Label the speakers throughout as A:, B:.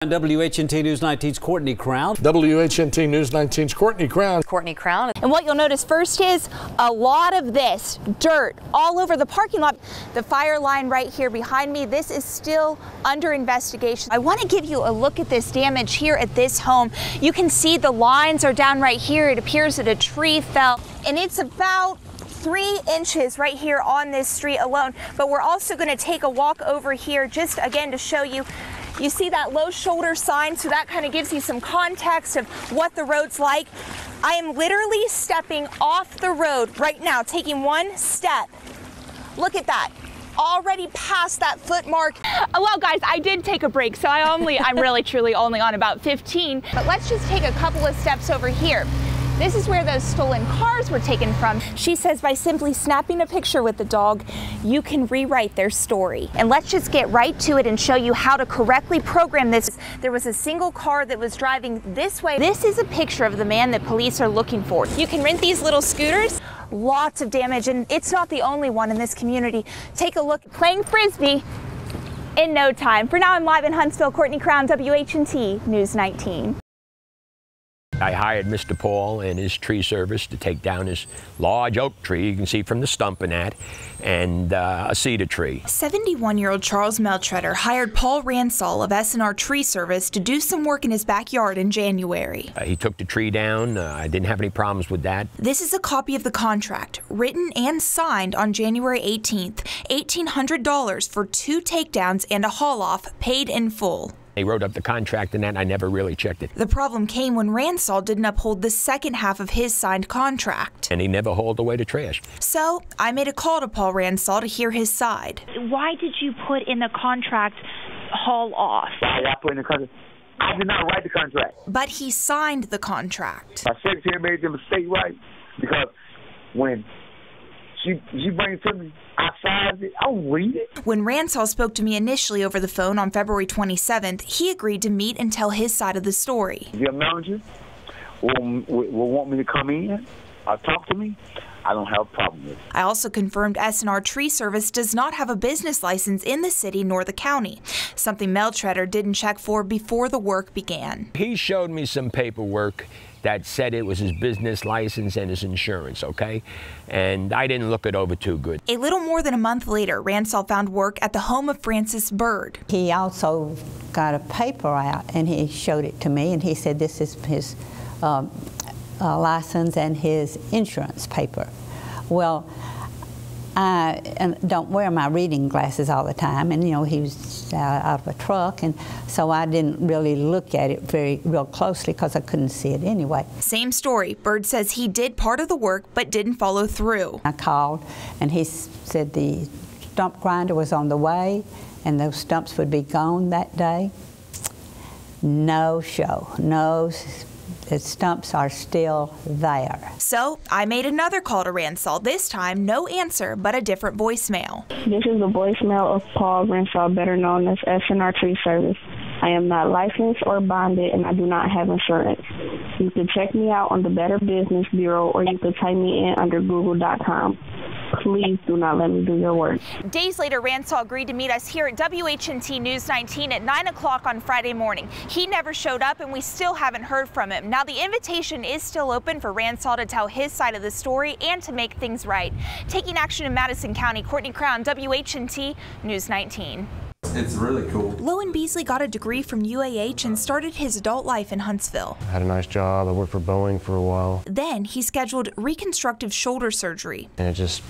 A: WHNT News 19's Courtney Crown.
B: WHNT News 19's Courtney Crown.
C: Courtney Crown. And what you'll notice first is a lot of this dirt all over the parking lot. The fire line right here behind me, this is still under investigation. I want to give you a look at this damage here at this home. You can see the lines are down right here. It appears that a tree fell, and it's about 3 inches right here on this street alone. But we're also going to take a walk over here just again to show you. You see that low shoulder sign, so that kind of gives you some context of what the road's like. I am literally stepping off the road right now, taking one step. Look at that. Already past that foot mark. Well, guys, I did take a break, so I'm really truly only on about 15. But let's just take a couple of steps over here. This is where those stolen cars were taken from. She says by simply snapping a picture with the dog, you can rewrite their story. And let's just get right to it and show you how to correctly program this. There was a single car that was driving this way. This is a picture of the man that police are looking for. You can rent these little scooters. Lots of damage, and it's not the only one in this community. Take a look. Playing Frisbee in no time. For now, I'm live in Huntsville. Courtney Crown, WHNT News 19.
D: I hired Mr. Paul and his tree service to take down his large oak tree, you can see from the stump in that, and a cedar tree.
E: 71-year-old Charles Meltretter hired Paul Ransall of S&R Tree Service to do some work in his backyard in January.
D: He took the tree down. I didn't have any problems with that.
E: This is a copy of the contract, written and signed on January 18th. $1,800 for 2 takedowns and a haul-off, paid in full.
D: He wrote up the contract and that, I never really checked it.
E: The problem came when Ransall didn't uphold the second half of his signed contract.
D: And he never hauled away the trash.
E: So I made a call to Paul Ransall to hear his side.
C: Why did you put in the contract haul off?
F: Why did I put in the contract? I did not write the contract.
E: But he signed the contract.
F: My secretary made the mistake right, because when she brings it to me, I signed it, I'll read it.
E: When Ransall spoke to me initially over the phone on February 27th, he agreed to meet and tell his side of the story.
F: Your manager will want me to come in or talk to me. I don't have a problem with it.
E: I also confirmed S&R Tree Service does not have a business license in the city nor the county, something Meltretter didn't check for before the work began.
D: He showed me some paperwork that said it was his business license and his insurance, okay? And I didn't look it over too good.
E: A little more than a month later, Ransall found work at the home of Francis Bird.
G: He also got a paper out, and he showed it to me, and he said this is his license and his insurance paper. Well, I don't wear my reading glasses all the time, and you know, he was out of a truck, and so I didn't really look at it real closely because I couldn't see it anyway.
E: Same story. Bird says he did part of the work but didn't follow through.
G: I called, and he said the stump grinder was on the way and those stumps would be gone that day. No show. No, the stumps are still there.
E: So I made another call to Ransall. This time, no answer, but a different voicemail.
H: This is the voicemail of Paul Ransall, better known as S&R Tree Service. I am not licensed or bonded, and I do not have insurance. You can check me out on the Better Business Bureau, or you can type me in under google.com. Please do not let me do your work.
C: Days later, Ransall agreed to meet us here at WHNT News 19 at 9 o'clock on Friday morning. He never showed up, and we still haven't heard from him. Now, the invitation is still open for Ransall to tell his side of the story and to make things right. Taking action in Madison County, Courtney Crown, WHNT News 19.
I: It's really cool.
E: Lowen Beasley got a degree from UAH and started his adult life in Huntsville.
J: I had a nice job. I worked for Boeing for a while.
E: Then he scheduled reconstructive shoulder surgery.
J: And it just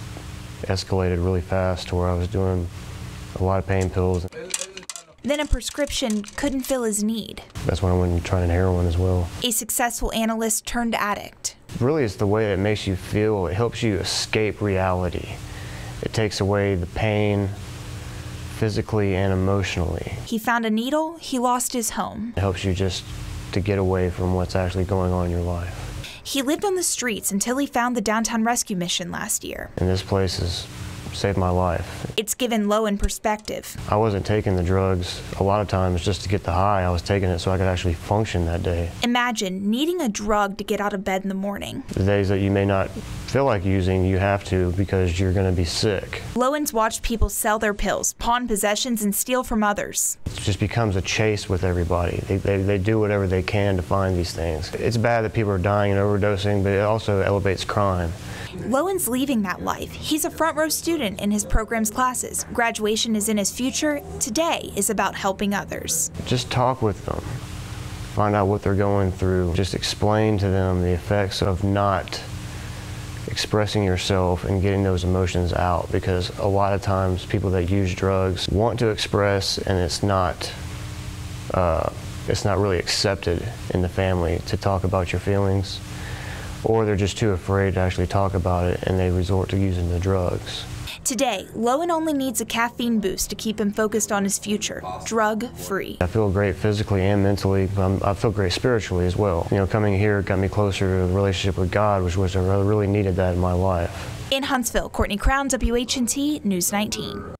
J: escalated really fast to where I was doing a lot of pain pills.
E: Then a prescription couldn't fill his need.
J: That's when I went and tried heroin as well.
E: A successful analyst turned addict.
J: Really, it's the way it makes you feel. It helps you escape reality. It takes away the pain, physically and emotionally.
E: He found a needle, he lost his home.
J: It helps you just to get away from what's actually going on in your life.
E: He lived on the streets until he found the Downtown Rescue Mission last year.
J: And this place has saved my life.
E: It's given Lowen perspective.
J: I wasn't taking the drugs a lot of times just to get the high. I was taking it so I could actually function that day.
E: Imagine needing a drug to get out of bed in the morning.
J: The days that you may not feel like using, you have to because you're going to be sick.
E: Lowen's watched people sell their pills, pawn possessions, and steal from others.
J: It just becomes a chase with everybody. They do whatever they can to find these things. It's bad that people are dying and overdosing, but it also elevates crime.
E: Lowen's leaving that life. He's a front row student in his program's classes. Graduation is in his future. Today is about helping others.
J: Just talk with them. Find out what they're going through. Just explain to them the effects of not expressing yourself and getting those emotions out, because a lot of times people that use drugs want to express, and it's not really accepted in the family to talk about your feelings, or they're just too afraid to actually talk about it and they resort to using the drugs.
E: Today, Lowen only needs a caffeine boost to keep him focused on his future, drug-free.
J: I feel great physically and mentally, but I feel great spiritually as well. You know, coming here got me closer to the relationship with God, which I really needed that in my life.
E: In Huntsville, Courtney Crown, WHNT News 19.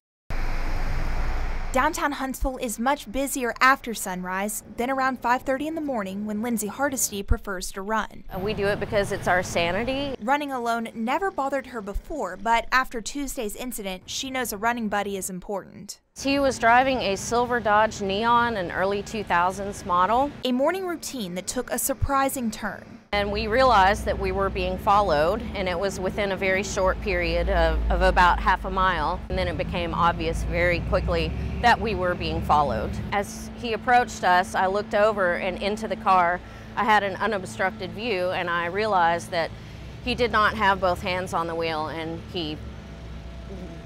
E: Downtown Huntsville is much busier after sunrise than around 5:30 in the morning when Lindsay Hardesty prefers to run.
I: We do it because it's our sanity.
E: Running alone never bothered her before, but after Tuesday's incident, she knows a running buddy is important.
I: He was driving a silver Dodge Neon, an early 2000s model.
E: A morning routine that took a surprising turn.
I: And we realized that we were being followed, and it was within a very short period of about half a mile. And then it became obvious very quickly that we were being followed. As he approached us, I looked over and into the car. I had an unobstructed view, and I realized that he did not have both hands on the wheel, and he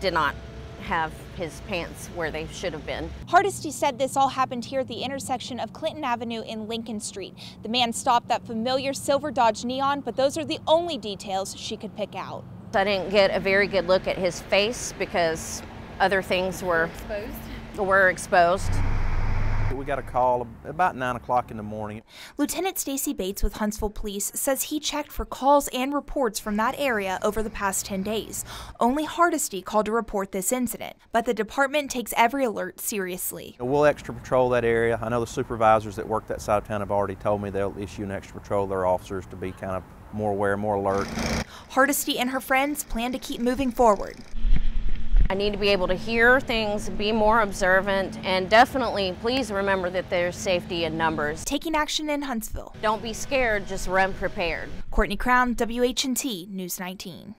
I: did not have his pants where they should have been.
C: Hardesty said this all happened here at the intersection of Clinton Avenue and Lincoln Street. The man stopped that familiar silver Dodge Neon, but those are the only details she could pick out.
I: I didn't get a very good look at his face because other things were exposed.
K: We got a call about 9 o'clock in the morning.
E: Lieutenant Stacy Bates with Huntsville Police says he checked for calls and reports from that area over the past 10 days. Only Hardesty called to report this incident, but the department takes every alert seriously.
K: We'll extra patrol that area. I know the supervisors that work that side of town have already told me they'll issue an extra patrol to their officers to be kind of more aware, more alert.
E: Hardesty and her friends plan to keep moving forward.
I: I need to be able to hear things, be more observant, and definitely please remember that there's safety in numbers.
E: Taking action in Huntsville.
I: Don't be scared, just run prepared.
E: Courtney Crown, WHNT News 19.